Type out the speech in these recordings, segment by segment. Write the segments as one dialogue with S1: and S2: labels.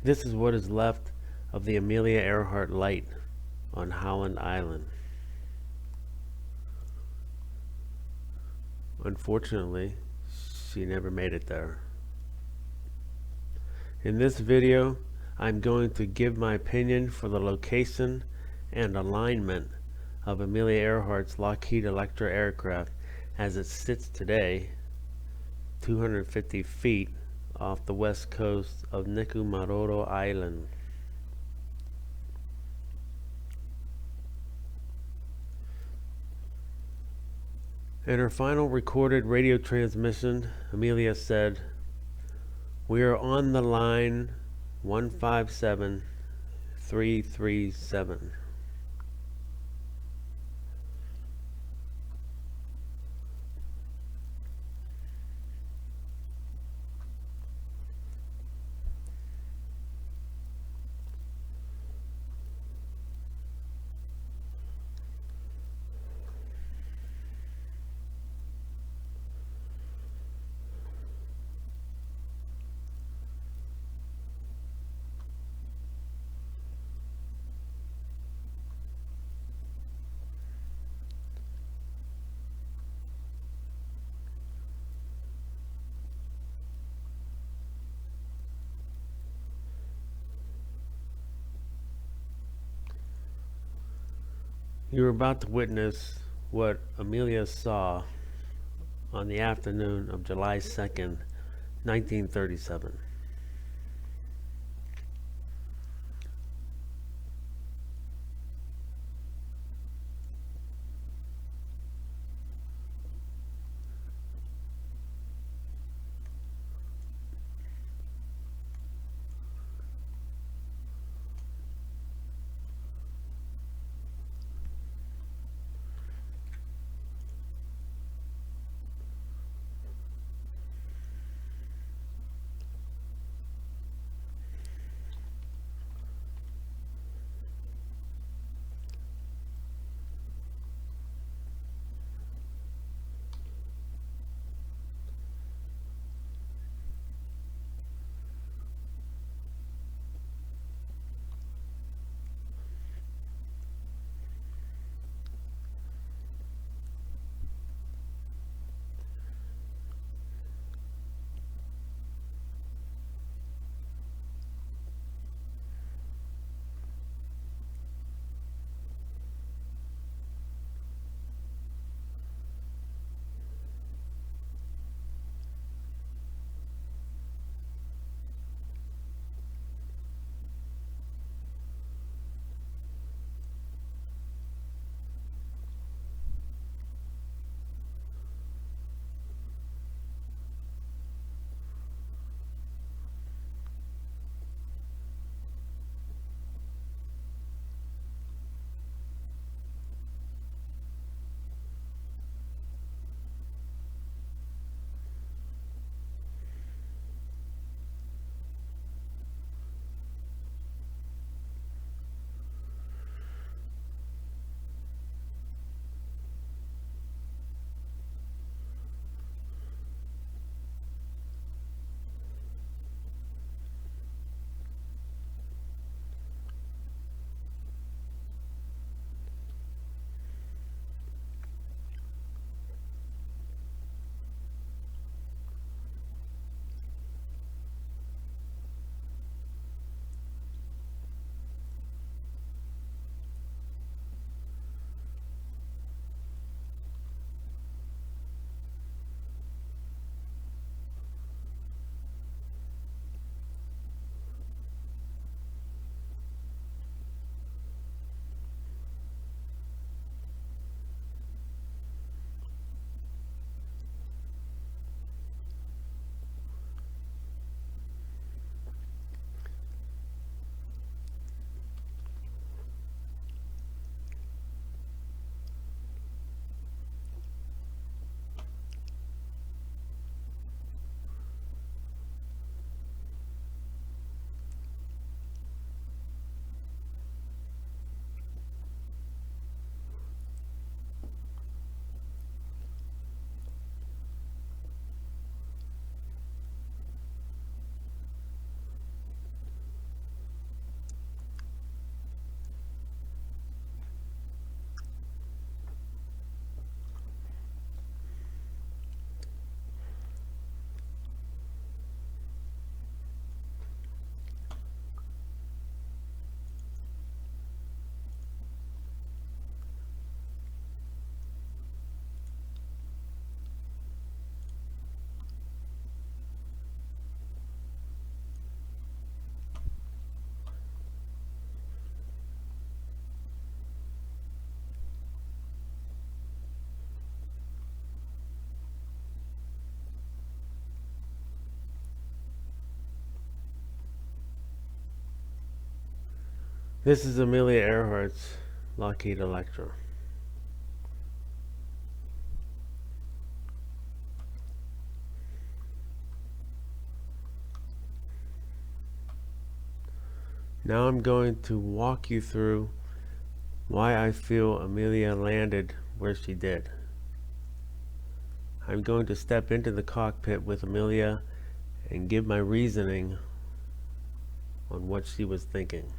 S1: This is what is left of the Amelia Earhart light on Holland Island. Unfortunately, she never made it there. In this video, I'm going to give my opinion for the location and alignment of Amelia Earhart's Lockheed Electra aircraft as it sits today, 250 feet off the west coast of Nikumaroro Island. In her final recorded radio transmission, Amelia said, "We are on the line 157337. You're about to witness what Amelia saw on the afternoon of July 2nd, 1937. This is Amelia Earhart's Lockheed Electra. Now I'm going to walk you through why I feel Amelia landed where she did. I'm going to step into the cockpit with Amelia and give my reasoning on what she was thinking.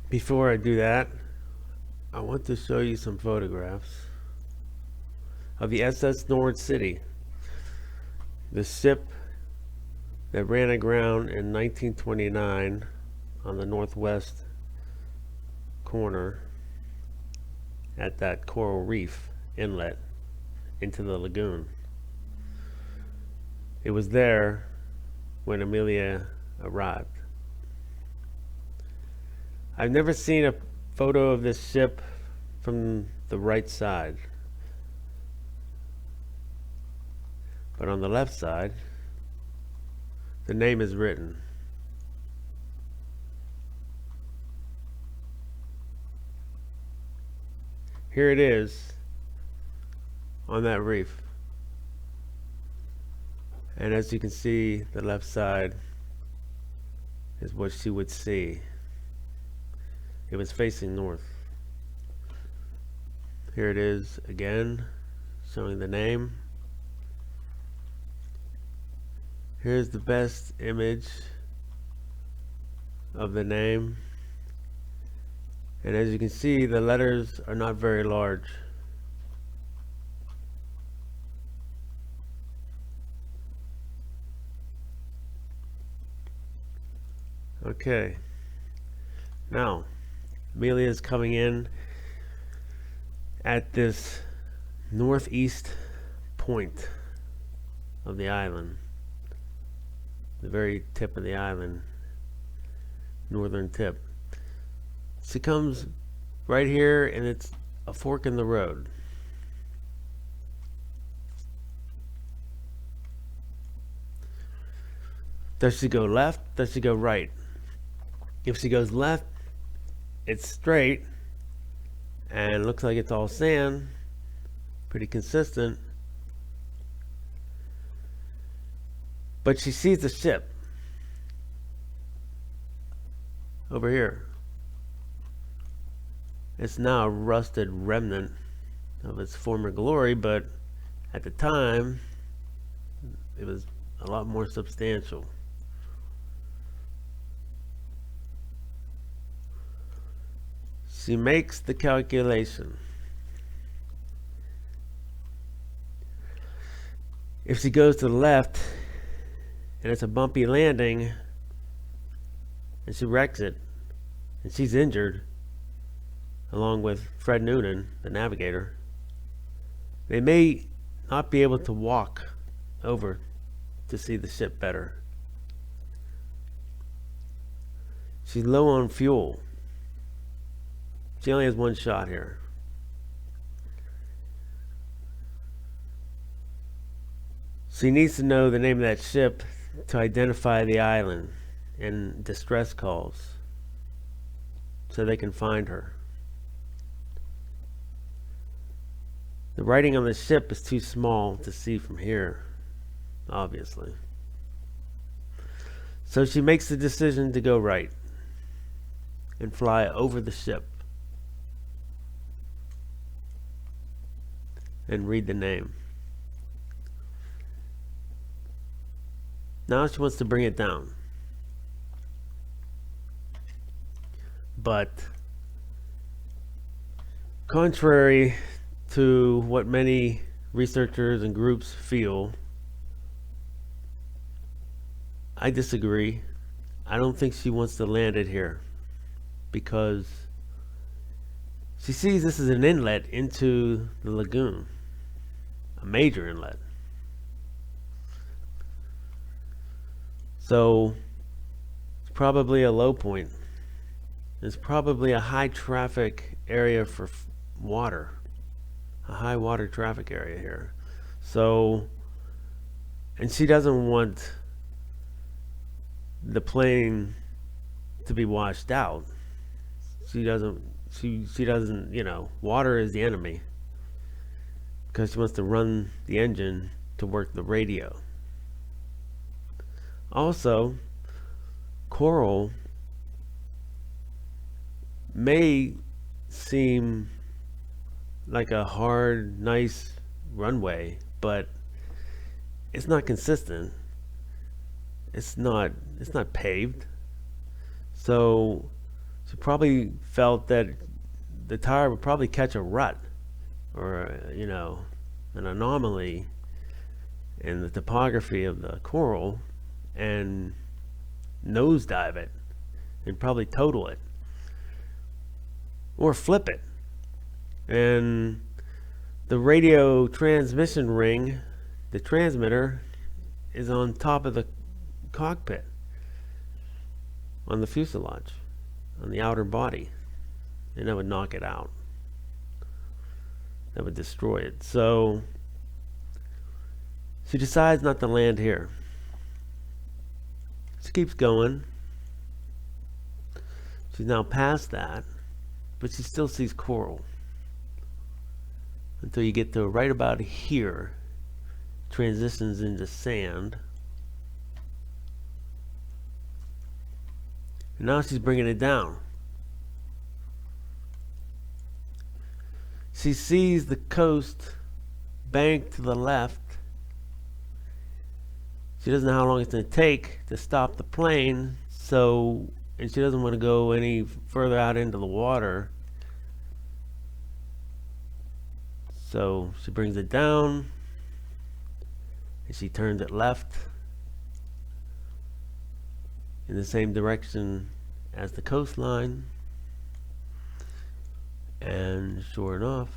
S1: Before I do that, I want to show you some photographs of the SS Norwood City, the ship that ran aground in 1929 on the northwest corner at that coral reef inlet into the lagoon. It was there when Amelia arrived. I've never seen a photo of this ship from the right side, but on the left side the name is written. Here it is on that reef, and as you can see, the left side is what she would see. It was facing north. Here it is again, showing the name. Here's the best image of the name. And as you can see, the letters are not very large. Okay. Now, Amelia is coming in at this northeast point of the island, the very tip of the island, northern tip. She comes right here, and it's a fork in the road. Does she go left? Does she go right? If she goes left, it's straight and looks like it's all sand, pretty consistent. But she sees the ship over here. It's now a rusted remnant of its former glory, but at the time it was a lot more substantial. She makes the calculation. If she goes to the left and it's a bumpy landing and she wrecks it and she's injured, along with Fred Noonan, the navigator, they may not be able to walk over to see the ship better. She's low on fuel. She only has one shot here. She needs to know the name of that ship to identify the island in distress calls so they can find her. The writing on the ship is too small to see from here, obviously. So she makes the decision to go right and fly over the ship and read the name. Now she wants to bring it down. But contrary to what many researchers and groups feel. I disagree. I don't think she wants to land it here because she sees this as an inlet into the lagoon, a major inlet. So it's probably a low point. It's probably a high traffic area for water, a high water traffic area here. So, and she doesn't want the plane to be washed out. She doesn't, you know, water is the enemy because she wants to run the engine to work the radio. Also, coral may seem like a hard, nice runway, but it's not consistent. It's not paved. So she probably felt that the tire would probably catch a rut or, you know, an anomaly in the topography of the coral and nosedive it and probably total it or flip it. And the radio transmission ring, the transmitter, is on top of the cockpit, on the fuselage, on the outer body, and that would knock it out. That would destroy it. So she decides not to land here. She keeps going. She's now past that, but she still sees coral until you get to right about here. Transitions into sand. And now she's bringing it down. She sees the coast bank to the left. She doesn't know how long it's going to take to stop the plane, so, and she doesn't want to go any further out into the water. So she brings it down and she turns it left in the same direction as the coastline, and sure enough,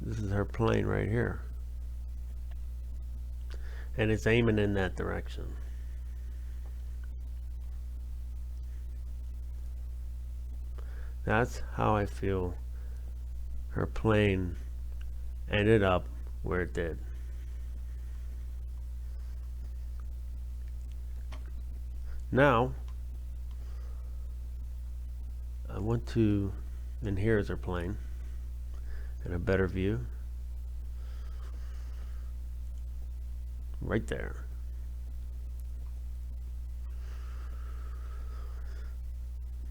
S1: this is her plane right here, and it's aiming in that direction. That's how I feel her plane ended up where it did. Now, I want to, and here's her plane in a better view. Right there.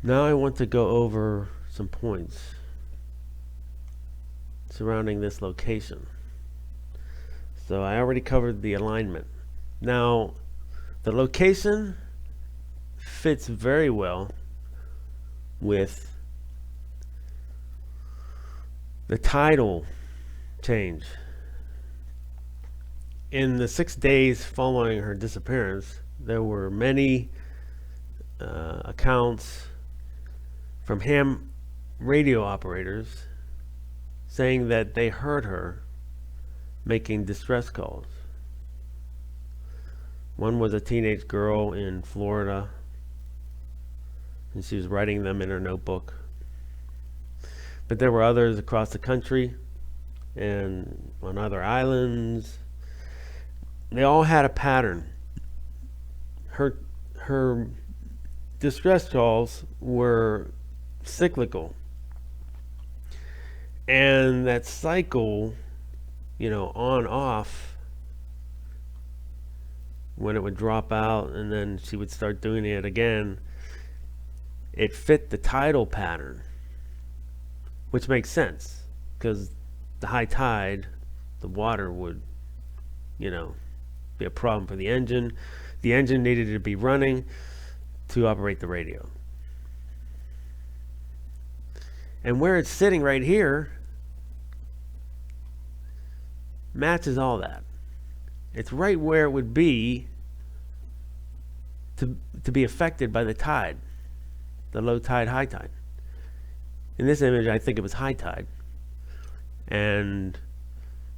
S1: Now I want to go over some points surrounding this location. So I already covered the alignment. Now, the location fits very well with the tidal change. In the 6 days following her disappearance, there were many accounts from ham radio operators saying that they heard her making distress calls. One was a teenage girl in Florida, and she was writing them in her notebook. But there were others across the country and on other islands. They all had a pattern. Her distress calls were cyclical. And that cycle, you know, on off, when it would drop out and then she would start doing it again, it fit the tidal pattern, which makes sense because the high tide, the water would, you know, be a problem for the engine. The engine needed to be running to operate the radio. And where it's sitting right here matches all that. It's right where it would be to be affected by the tide, the low tide, high tide. In this image, I think it was high tide. And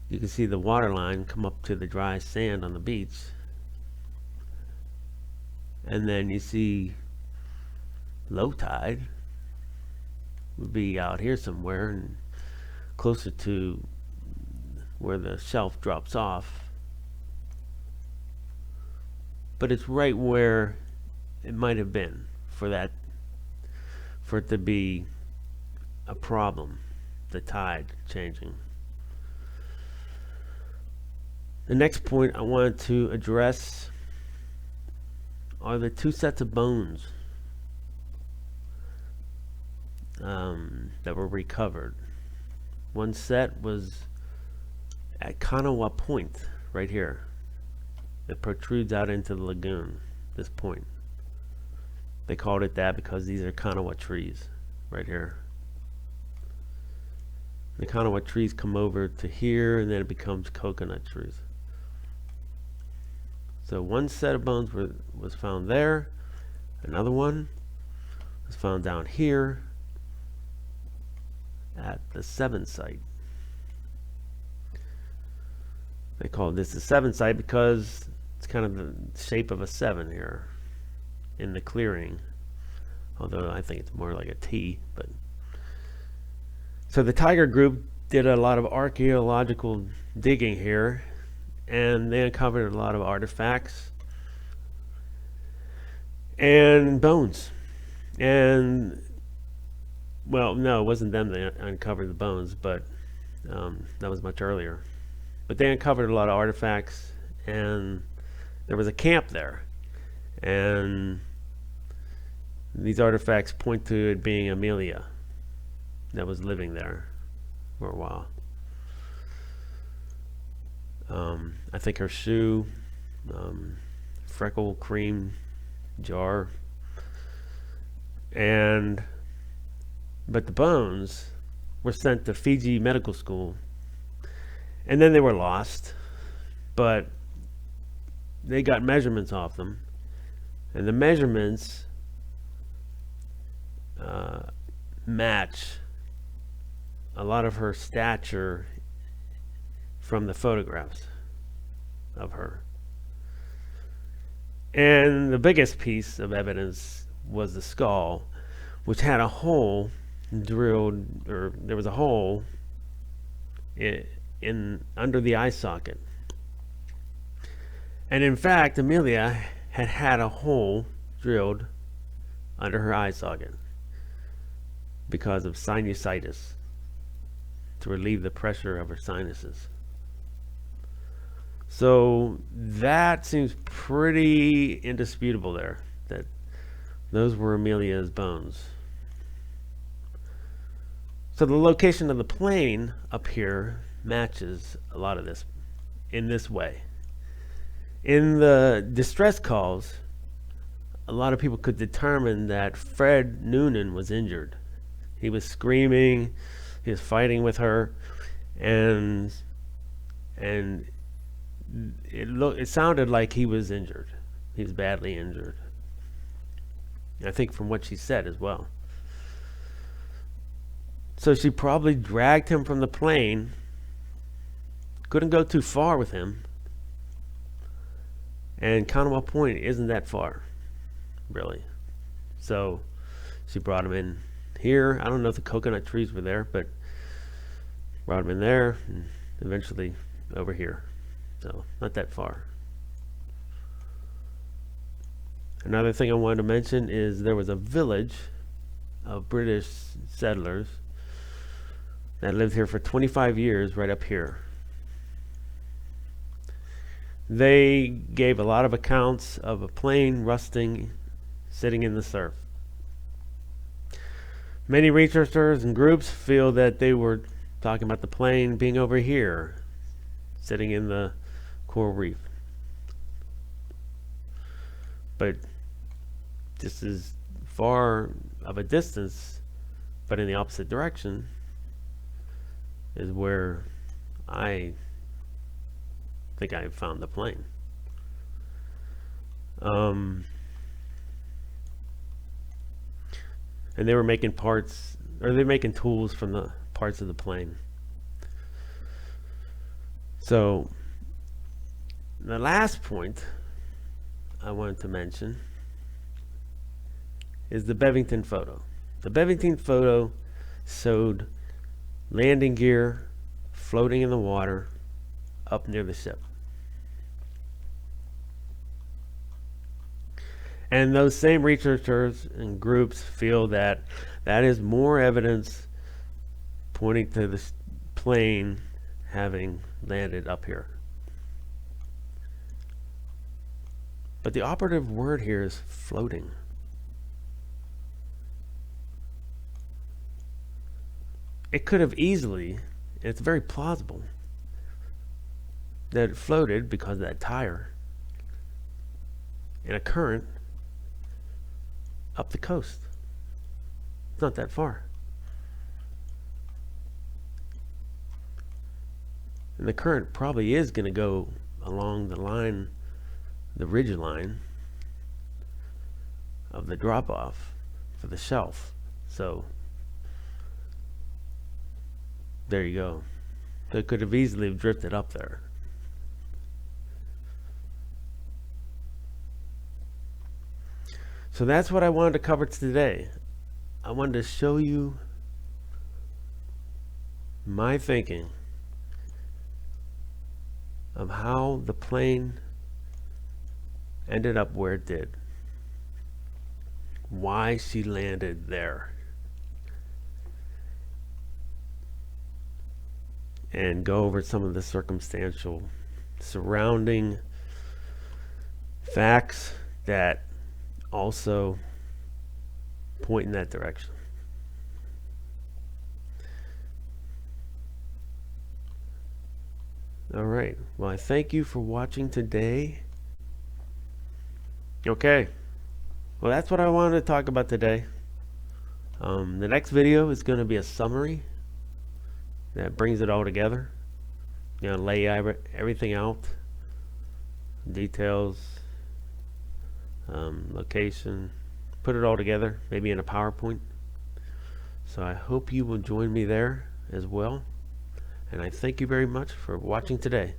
S1: you can see the water line come up to the dry sand on the beach. And then you see low tide would be out here somewhere and closer to where the shelf drops off. But it's right where it might have been for it to be a problem, the tide changing. The next point I wanted to address are the two sets of bones that were recovered. One set was at Kanawha Point, right here. It protrudes out into the lagoon, this point. They called it that because these are Kanawha trees, right here. The Kanawha trees come over to here, and then it becomes coconut trees. So one set of bones was found there. Another one was found down here at the 7 site. They call this the 7 site because it's kind of the shape of a 7 here in the clearing. Although I think it's more like a T. But so the Tiger Group did a lot of archaeological digging here, and they uncovered a lot of artifacts and bones. And well, no, it wasn't them that uncovered the bones, but that was much earlier. But they uncovered a lot of artifacts, and there was a camp there. And these artifacts point to it being Amelia that was living there for a while. I think her shoe, freckle cream jar, but the bones were sent to Fiji Medical School, and then they were lost, but they got measurements off them, and the measurements match a lot of her stature from the photographs of her. And the biggest piece of evidence was the skull, which had a hole drilled, or there was a hole in under the eye socket. And in fact, Amelia had a hole drilled under her eye socket because of sinusitis, to relieve the pressure of her sinuses. So that seems pretty indisputable there, that those were Amelia's bones. So the location of the plane up here matches a lot of this in this way. In the distress calls, a lot of people could determine that Fred Noonan was injured. He was screaming, he was fighting with her, and it sounded like he was injured. He was badly injured. I think from what she said as well. So she probably dragged him from the plane. Couldn't go too far with him. And Kanawha Point isn't that far, really. So she brought him in here. I don't know if the coconut trees were there, but brought him in there and eventually over here. So not that far. Another thing I wanted to mention is there was a village of British settlers that lived here for 25 years right up here. They gave a lot of accounts of a plane rusting, sitting in the surf. Many researchers and groups feel that they were talking about the plane being over here, sitting in the coral reef. But just as far of a distance, but in the opposite direction, is where I think I found the plane. And they were making parts, or they're making tools from the parts of the plane. So the last point I wanted to mention is the Bevington photo. The Bevington photo showed landing gear floating in the water up near the ship. And those same researchers and groups feel that that is more evidence pointing to this plane having landed up here. But the operative word here is floating. It could have easily, it's very plausible, that it floated because of that tire in a current up the coast. It's not that far. And the current probably is going to go along the line, the ridge line of the drop off for the shelf. So there you go. So it could have easily drifted up there. So that's what I wanted to cover today. I wanted to show you my thinking of how the plane ended up where it did. Why she landed there. And go over some of the circumstantial surrounding facts that also point in that direction. All right. Well, I thank you for watching today. Okay. Well, that's what I wanted to talk about today. The next video is going to be a summary that brings it all together. You know, lay everything out, details, location, put it all together, maybe in a PowerPoint. So I hope you will join me there as well. And I thank you very much for watching today.